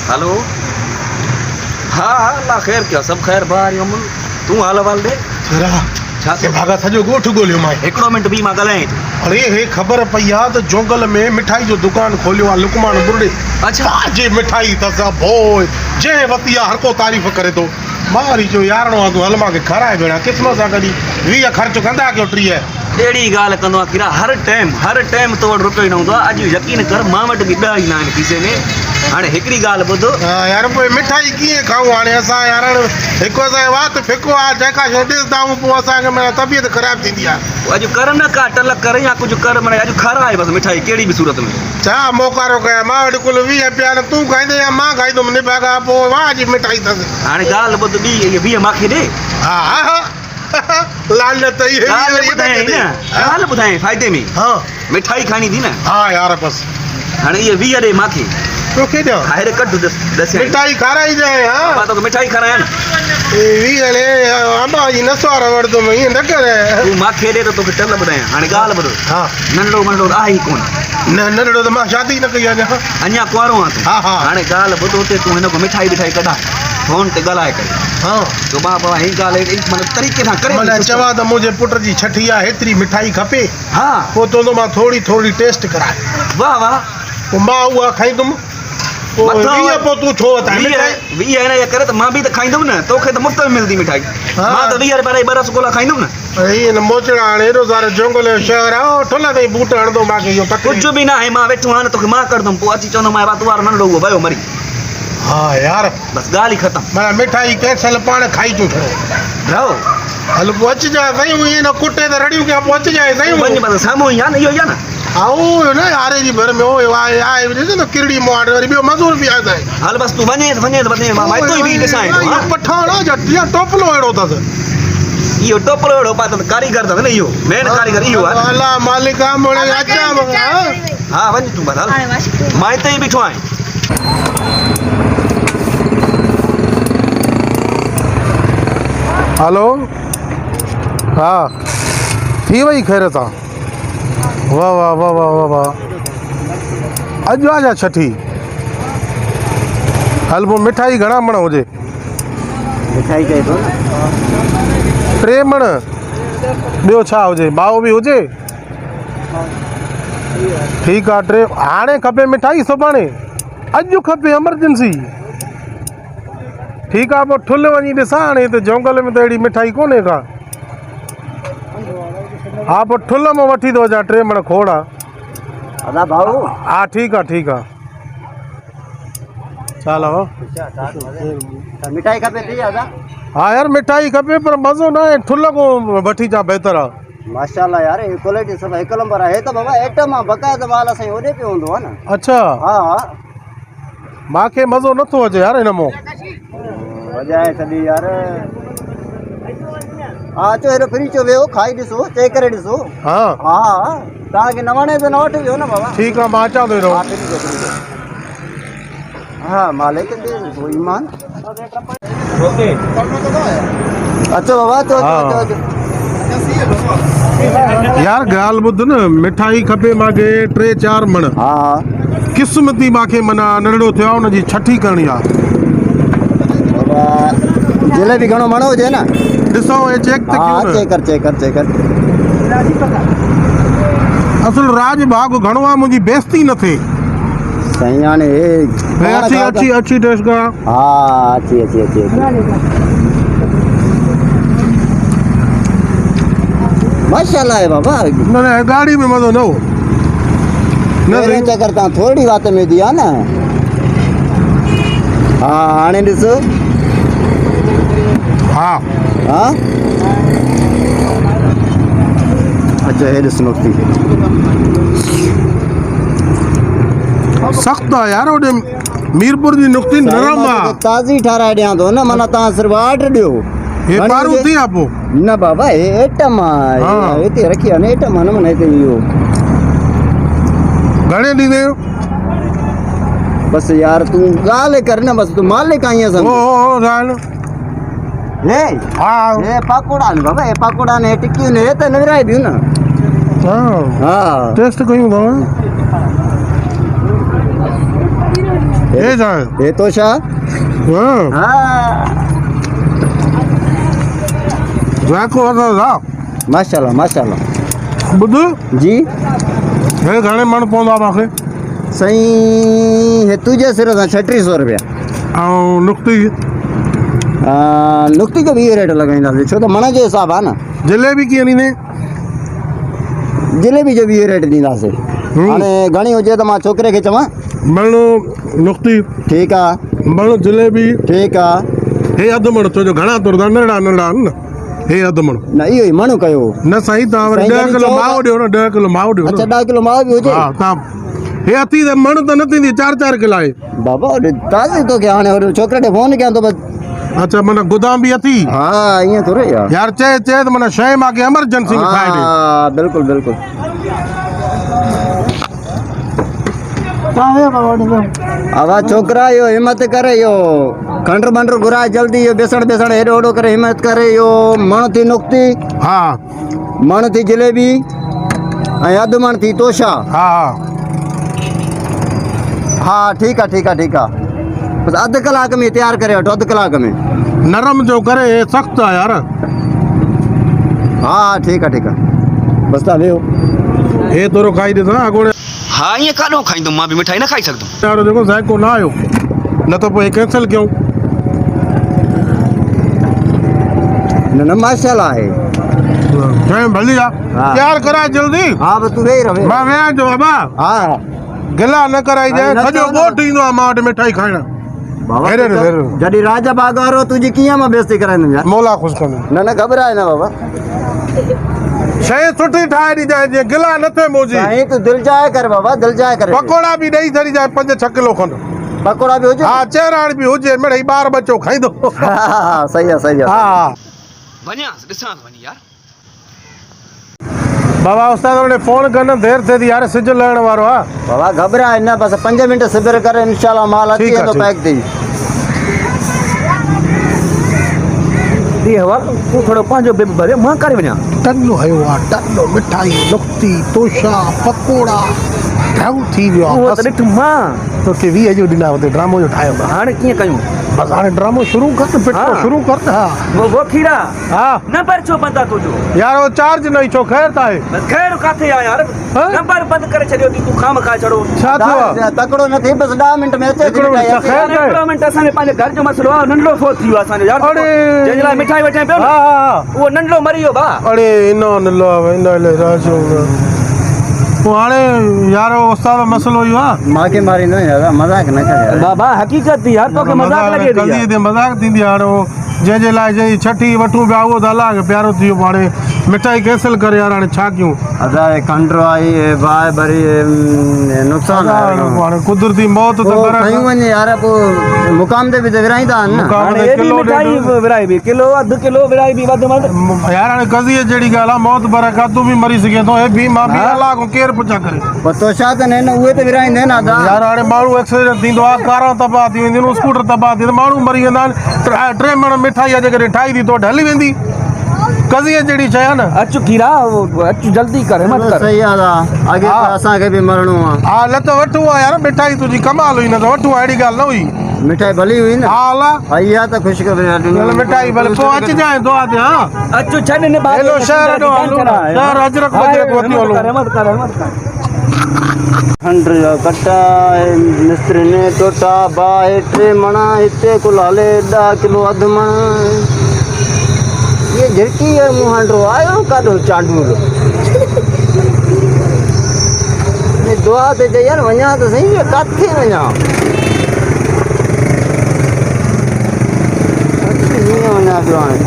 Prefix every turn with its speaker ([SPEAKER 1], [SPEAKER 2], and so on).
[SPEAKER 1] Hello. हाँ हाँ अल्लाह ख़ैर कयो, सब ख़ैर बाहर अमुल तू हाल वाल दे
[SPEAKER 2] जरा
[SPEAKER 1] छा
[SPEAKER 2] के भागा सजो गोठ गोलियो मां
[SPEAKER 1] हिकिड़ो मिंट बि मां ॻाल्हाएं।
[SPEAKER 2] अरे हे ख़बर पई आहे त जोंगल में मिठाई जो दुकान खोलियो आहे लुकमान बुर्डे।
[SPEAKER 1] अच्छा
[SPEAKER 2] जे मिठाई अथसि भोए जंहिं वती आहे हर को तारीफ़ करे थो। मारी जो यारणो आहे तूं हल मांखे खाराए भेणा क़िस्मत सां गॾु 20 ख़र्च कंदा कयो 30।
[SPEAKER 1] अहिड़ी ॻाल्हि कंदो आहे किरा, हर टाइम तो वटि रुपयो ई न हूंदो आहे। अॼु यकीन कर मां वटि बि 10 ई न आहिनि खीसे में। हाणे हिकिड़ी ॻाल्हि ॿुधो
[SPEAKER 2] यार पोइ मिठाई कीअं खाऊं हाणे असां यार हिकु असांजो वात फिको आहे जेका शइ ॾिसंदा आहियूं पोइ असांखे माना तबियत ख़राबु थींदी आहे।
[SPEAKER 1] अॼु कर न का टल कर या कुझु कर माना अॼु खाराए बसि मिठाई कहिड़ी बि सूरत में।
[SPEAKER 2] छा मोकारो कया मां वटि कुल 20 पिया न तूं खाईंदे या मां खाईंदुमि निभागा पोइ वाह जी मिठाई अथसि।
[SPEAKER 1] हाणे ॻाल्हि ॿुध ॿी इहे 20 मूंखे ॾे।
[SPEAKER 2] हा हा लालत ई
[SPEAKER 1] ॻाल्हि ॿुधाए फ़ाइदे में।
[SPEAKER 2] हाँ
[SPEAKER 1] मिठाई खाइणी थी न।
[SPEAKER 2] हा यार बसि
[SPEAKER 1] हाणे इहे 20 ॾे मूंखे
[SPEAKER 2] तोखे ॾियां
[SPEAKER 1] खाइरे कढ दस
[SPEAKER 2] मिठाई खाराई जाए। हाँ
[SPEAKER 1] मां तोखे मिठाई खारायां न।
[SPEAKER 2] 20 ॾे अम्बा जी नसवार वठंदुमि ईअं न करे
[SPEAKER 1] तूं मूंखे ॾे त तोखे टल ॿुधायां। हाणे ॻाल्हि ॿुधो
[SPEAKER 2] हा
[SPEAKER 1] नंढड़ो वंढड़ो आहे ई कोन।
[SPEAKER 2] न नंढड़ो त मां शादी न कई आहे
[SPEAKER 1] अञा कुंवारो आहे तूं।
[SPEAKER 2] हा हा
[SPEAKER 1] हाणे ॻाल्हि ॿुधो हुते तूं हिन खां मिठाई विठाई कढा फ़ोन ते ॻाल्हाए करे।
[SPEAKER 2] हाँ
[SPEAKER 1] तो मां बाबा ही ॻाल्हि मतिलबु तरीक़े सां करे
[SPEAKER 2] माना चवां त मुंहिंजे पुट जी छठी आहे हेतिरी मिठाई खपे।
[SPEAKER 1] हा
[SPEAKER 2] पोइ तो मां थोड़ी टेस्ट कराए
[SPEAKER 1] वाह वाह
[SPEAKER 2] पोइ मां उहा खाईंदुमि पोइ 20 पोइ तूं छो वठाए मिठाई
[SPEAKER 1] 20 हिन जे करे त मां बि त खाईंदुमि न। तोखे त मुफ़्त में मिलंदी मिठाई। मां त 20 रुपए 2 रसगुल्ला खाईंदुमि न।
[SPEAKER 2] ईअं न मोचड़ा हाणे हेॾो सारो जंगल जो शहर आहे ठुला ताईं बूट हणंदो मूंखे इहो
[SPEAKER 1] कुझु बि न आहे। मां वेठो आहियां न तोखे मां करदुमि पोइ अची चवंदो मां तूं वारो नंढड़ो उहो वियो मरी।
[SPEAKER 2] हा यार
[SPEAKER 1] बसि ॻाल्हि ई ख़तमु।
[SPEAKER 2] माना मिठाई कैंसल पाण खाई तूं
[SPEAKER 1] रहो
[SPEAKER 2] हल पोइ अचिजांइ साईं ईअं न कुटे त रड़ियूं कया पोइ अचिजांइ साईं
[SPEAKER 1] वञ बसि साम्हूं ई आहे न इहो ई आहे न।
[SPEAKER 2] हा न यारे जी भर में आहे ॾिस न किरड़ी मूं वटि वरी ॿियो मज़ूर बि आहे साईं।
[SPEAKER 1] हल बसि तूं वञे मां हितो ई बि ॾिसां
[SPEAKER 2] इहो पठान आहे या टोपलो अहिड़ो अथसि।
[SPEAKER 1] इहो टोपलो अहिड़ो पातो त कारीगर अथसि न। इहो मेन कारीगर इहो आहे।
[SPEAKER 2] अल्लाह मालिक आहे मोड़े अचां
[SPEAKER 1] हा वञ तूं बसि हल मां हिते ई बीठो आहियां।
[SPEAKER 2] हेलो हा थी वई ख़ैर सां वाह वाह वाह वाह वाह वाह अॼु आहे छठी। हल पोइ मिठाई घणा मण हुजे?
[SPEAKER 1] मिठाई चए थो न
[SPEAKER 2] 3 मण। ॿियो छा हुजे? ॿाओ बि हुजे? ठीकु आहे 3 हाणे खपे मिठाई सुभाणे अॼु खपे एमरजेंसी। ठीकु आहे पोइ ठुल वञी ॾिसां हाणे हिते जंगल में त अहिड़ी मिठाई कोन्हे का। हा पोइ ठुल मां वठी थो अचां 3 मण खोड़ आहे।
[SPEAKER 1] अदा भाऊ
[SPEAKER 2] हा ठीकु आहे चाल
[SPEAKER 1] मिठाई खपे थी अदा।
[SPEAKER 2] हा यार मिठाई खपे पर मज़ो न आहे ठुल को वठी अचां बहितर आहे।
[SPEAKER 1] माशाल्लाह यार क्वालिटी सब 1 नंबर आहे। त बाबा आइटम आहे बक़ाइदा माल असां ओॾे पियो हूंदो आहे न।
[SPEAKER 2] अच्छा
[SPEAKER 1] हा
[SPEAKER 2] मूंखे मज़ो नथो अचे यार हिन मां
[SPEAKER 1] वजाए सॼी यार। हा अचो हेॾो फ्री चो वियो खाई ॾिसो चेक करे ॾिसो।
[SPEAKER 2] हा
[SPEAKER 1] हा तव्हांखे न वणे त न वठिजो न बाबा।
[SPEAKER 2] ठीकु आहे मां अचां थो हेॾो।
[SPEAKER 1] हा मालिक ईमान अचो बाबा अचो।
[SPEAKER 2] यार ॻाल्हि ॿुध न मिठाई खपे मूंखे 3-4 मण।
[SPEAKER 1] हा
[SPEAKER 2] क़िस्मती मूंखे माना नंढड़ो थियो आहे हुनजी छठी करणी आहे।
[SPEAKER 1] जलेबी घणो मण हुजे न
[SPEAKER 2] ॾिसो हे चेक त कयो
[SPEAKER 1] चेक कर
[SPEAKER 2] असुल राज भाग घणो आहे मुंहिंजी बेइज्जती न थिए
[SPEAKER 1] सही हाणे
[SPEAKER 2] अची टेस्ट करा।
[SPEAKER 1] हा अची माशाल्लाह है बाबा।
[SPEAKER 2] न गाड़ी में मज़ो न हो
[SPEAKER 1] न चकर तव्हां थोरी वात में दी आहे न। हा हाणे ॾिसो
[SPEAKER 2] हा
[SPEAKER 1] हा अच्छा हे ॾिस नुक्ती
[SPEAKER 2] सख़्तु आहे यार होॾे मीरपुर जी नुक्ती नरम आहे।
[SPEAKER 1] ताज़ी ठाराए ॾियां थो न माना तव्हां सिर्फ़ु ऑर्डर ॾियो।
[SPEAKER 2] हे पारू थी आहे पोइ
[SPEAKER 1] न बाबा हे आइटम आहे हिते रखी आहे न आइटम आहे न माना हिते इहो
[SPEAKER 2] घणे ॾींदे
[SPEAKER 1] बसि यार तूं ॻाल्हि कर न बसि तूं मालिक आहीं असां हे हे पकोड़ा न बाबा हे पकोड़ा ने टिक्कियूं ने त न विराए ॾियूं न।
[SPEAKER 2] टेस्ट कयूं था हे जाए
[SPEAKER 3] हे तो छा
[SPEAKER 2] हां
[SPEAKER 3] हा
[SPEAKER 2] राखो दा
[SPEAKER 3] माशाल्लाह माशाल्लाह
[SPEAKER 2] बुध
[SPEAKER 3] जी
[SPEAKER 2] हे घणे मन पवंदा मूंखे
[SPEAKER 3] सही हे तुझे सिर 3600 रुपया
[SPEAKER 2] ऐं नुक्ती
[SPEAKER 3] नुक्ती जो भी ये रेट लगाईंदासीं छो त मन जो हिसाब आहे न
[SPEAKER 2] जलेबी कीअं ॾींदे
[SPEAKER 3] जलेबी जो भी ये रेट ॾींदासीं हाणे घणी हुजे त मां छोकिरे खे चवां
[SPEAKER 2] मणो नुक्ती
[SPEAKER 3] ठीकु आहे
[SPEAKER 2] मणो जलेबी
[SPEAKER 3] ठीकु आहे
[SPEAKER 2] हे अधु मण छो जो घणा तुरंदा नंढड़ा नंढड़ा आहिनि न हे अधु मण
[SPEAKER 3] न इहो ई माण्हू कयो
[SPEAKER 2] न साईं तव्हां वरी
[SPEAKER 3] साईं
[SPEAKER 2] 10
[SPEAKER 3] जॾहिं
[SPEAKER 2] किलो
[SPEAKER 3] चओ
[SPEAKER 2] माओ ॾियो न 10 किलो माओ ॾियो
[SPEAKER 3] अच्छा
[SPEAKER 2] न
[SPEAKER 3] 10 किलो माओ बि हुजे
[SPEAKER 2] हा तव्हां हे अथी त मण त न थींदी 4 किलो आहे
[SPEAKER 3] बाबा ताज़ी तोखे हाणे वरी छोकिरे खे फ़ोन कयां थो बसि
[SPEAKER 2] अच्छा माना गोदाम बि अथी
[SPEAKER 3] हा ईअं थोरे यार
[SPEAKER 2] यार चए त माना शइ मूंखे एमरजेंसी में ठाहे ॾे
[SPEAKER 3] हा बिल्कुलु बिल्कुलु आवाज़ छोकिरा इहो हिमत करे इहो खंडु बंडु घुराए जल्दी इहो बेसण बेसण हेॾो होॾो करे हिमत करे इहो मण थी नुक्ती
[SPEAKER 2] हा
[SPEAKER 3] मण थी जलेबी ऐं अधु मण थी तोशा
[SPEAKER 2] हा
[SPEAKER 3] हा ठीकु आहे ठीकु आहे ठीकु आहे बसि अधु कलाक में तयारु करे वठो अधु कलाक में
[SPEAKER 2] नरम जो करे हे सख़्तु आहे यार
[SPEAKER 3] हा ठीकु आहे ठीकु आहे बसि तव्हां वेहो
[SPEAKER 2] हे थोरो खाई ॾिसां अॻोड़े
[SPEAKER 1] हा ईअं काॾों खाईंदुमि मां बि मिठाई न खाई सघंदुमि
[SPEAKER 2] यार जेको ज़ाइको न आयो न त पोइ कैंसिल कयूं
[SPEAKER 3] न न माशाल्लाह आहे
[SPEAKER 2] शइ भली आहे
[SPEAKER 3] हा।
[SPEAKER 2] तयारु कराए जल्दी
[SPEAKER 3] हा बसि तूं वेही रहे
[SPEAKER 2] मां वेहां थो बाबा
[SPEAKER 3] हा
[SPEAKER 2] गिला न कराई जाए
[SPEAKER 3] अरे न
[SPEAKER 2] सॼो
[SPEAKER 3] चओ न।
[SPEAKER 2] ॻोठु ईंदो आहे मां वटि मिठाई खाइण
[SPEAKER 3] बाबा
[SPEAKER 2] हेरे
[SPEAKER 3] तूं
[SPEAKER 2] हेरे।
[SPEAKER 3] जॾहिं राजा बाग वारो तुंहिंजी कीअं मां बेइज़ती कराईंदुमि यार
[SPEAKER 2] मौला ख़ुशि कंदो
[SPEAKER 3] न न घबराए न बाबा
[SPEAKER 2] शइ सुठी ठाहे ॾिजांइ जीअं गिला न थिए मुंहिंजी
[SPEAKER 3] साईं तूं दिलि जाए कर बाबा दिलि जाए कर
[SPEAKER 2] पकोड़ा बि ॾेई छॾिजांइ 5-6 किलो खनि
[SPEAKER 3] पकोड़ा बि हुजे
[SPEAKER 2] हा चेराण बि हुजे मिड़ई ॿार बच्चो खाईंदो
[SPEAKER 3] हा सही आहे सही आहे
[SPEAKER 2] हा
[SPEAKER 1] वञां ॾिसां वञी यार
[SPEAKER 2] बाबा उस्ताद हाणे फ़ोन कनि देरि थिए थी यार सिजु लहण वारो आहे
[SPEAKER 3] बाबा घबराए न बसि 5 मिंट सिबिर करे इंशाल्लाह माल अची
[SPEAKER 2] ठीकु आहे,
[SPEAKER 3] वेंदो
[SPEAKER 2] ठीकु।
[SPEAKER 3] पैक थी हवा तूं थोरो पंहिंजो बिल भरे मां करे वञा
[SPEAKER 2] टन्नो हयो आहे टन्नो मिठाई नुक्ती तोशा पकोड़ा ढंग थी वियो आहे
[SPEAKER 3] उहो त ॾिठ मां
[SPEAKER 2] तोखे 20 जो ॾिना हुते ड्रामो जो ठाहियो आहे
[SPEAKER 3] हाणे कीअं कयूं
[SPEAKER 2] बसि हाणे ड्रामो शुरू कर पिक्चर
[SPEAKER 3] हा।
[SPEAKER 2] शुरू कर हा
[SPEAKER 3] वो खीरा
[SPEAKER 2] हा
[SPEAKER 3] नंबर छो बंद आहे तुंहिंजो
[SPEAKER 2] यार वो चार्ज न छो ख़ैर त आहे
[SPEAKER 3] ख़ैर किथे आहे यार
[SPEAKER 2] हाँ?
[SPEAKER 3] नंबर बंदि करे छॾियो थी तूं खाम खा छड़ो
[SPEAKER 2] छा थियो आहे
[SPEAKER 3] तकड़ो न थी बसि 10 मिंट में अचे
[SPEAKER 2] हिकिड़ो मिंट, ख़ैर न आहे।
[SPEAKER 3] मिंट असांजे पंहिंजे घर जो मसलो आहे नंढड़ो सो थी वियो आहे असांजो यार
[SPEAKER 2] अरे।
[SPEAKER 3] जंहिंजे लाइ मिठाई वठां पियो
[SPEAKER 2] हा
[SPEAKER 3] न
[SPEAKER 2] हा
[SPEAKER 3] उहो नंढड़ो मरी वियो भाउ
[SPEAKER 2] अरे इनो नलो इनो ले राजो वो हाणे यार वो उस्ताद मसलो इहो आहे
[SPEAKER 3] मांखे मारींदो यार मज़ाक न कर बाबा हक़ीक़त थी यार तोखे मज़ाक लॻे थी
[SPEAKER 2] कल्ह ते मज़ाक थींदी आहे हाणे वो जंहिंजे लाइ जंहिं छठी वठूं पिया उहो त अलाह खे प्यारो थी वियो हाणे मिठाई कैंसिल करे यार हाणे छा कयूं
[SPEAKER 3] अदा खंडु आई बाहि भरी नुक़सान
[SPEAKER 2] हाणे कुदरती मौत त करे
[SPEAKER 3] खयूं वञे यार पोइ मुक़ाम ते बि त विराईंदा आहिनि न
[SPEAKER 2] मुक़ाम ते किलो ॾेढ
[SPEAKER 3] विराई बि किलो अधु किलो विराई बि वधि में
[SPEAKER 2] यार हाणे कज़ीअ जहिड़ी ॻाल्हि आहे मौत पर का तूं बि मरी सघे थो हे बि मां बि
[SPEAKER 3] हा।
[SPEAKER 2] अलाह खां केरु पुछा करे
[SPEAKER 3] पतो छा त न उहे त विराईंदा आहिनि अदा
[SPEAKER 2] यार हाणे माण्हू एक्सीडेंट थींदो आहे कारां तबाह थी वेंदियूं आहिनि स्कूटर तबाह थी वेंदा माण्हू मरी वेंदा आहिनि 3 मण मिठाई जेकॾहिं ठाही थी तो वटि हली वेंदी कज़ीअ जहिड़ी शइ आहे न
[SPEAKER 3] अचु खीरा अचु जल्दी कर हिम्मत कर सही आहे अॻे
[SPEAKER 2] हा।
[SPEAKER 3] असांखे बि मरणो आहे
[SPEAKER 2] हा न त वठूं आहे यार मिठाई तुंहिंजी कमाल हुई न त वठूं आहे अहिड़ी ॻाल्हि न हुई
[SPEAKER 3] मिठाई भली हुई न
[SPEAKER 2] हा अला
[SPEAKER 3] हा इहा त ख़ुशख़बरी
[SPEAKER 2] चल मिठाई भले पोइ अचिजांइ दुआ ते हा
[SPEAKER 3] अचु छॾ न
[SPEAKER 2] हेलो शहर ॾो हलूं शहर अजरक बजरक वठी हलूं
[SPEAKER 3] खंड जा कटा मिस्त्री ने टोटा बाहि 3 मणा हिते कुल हले 10 किलो अधु मण ये झिरकी है मुहांडो आयो काॾो चांडूर दुआ ते चई यार वञा त सही किथे वञा हीअं वञा पियो हाणे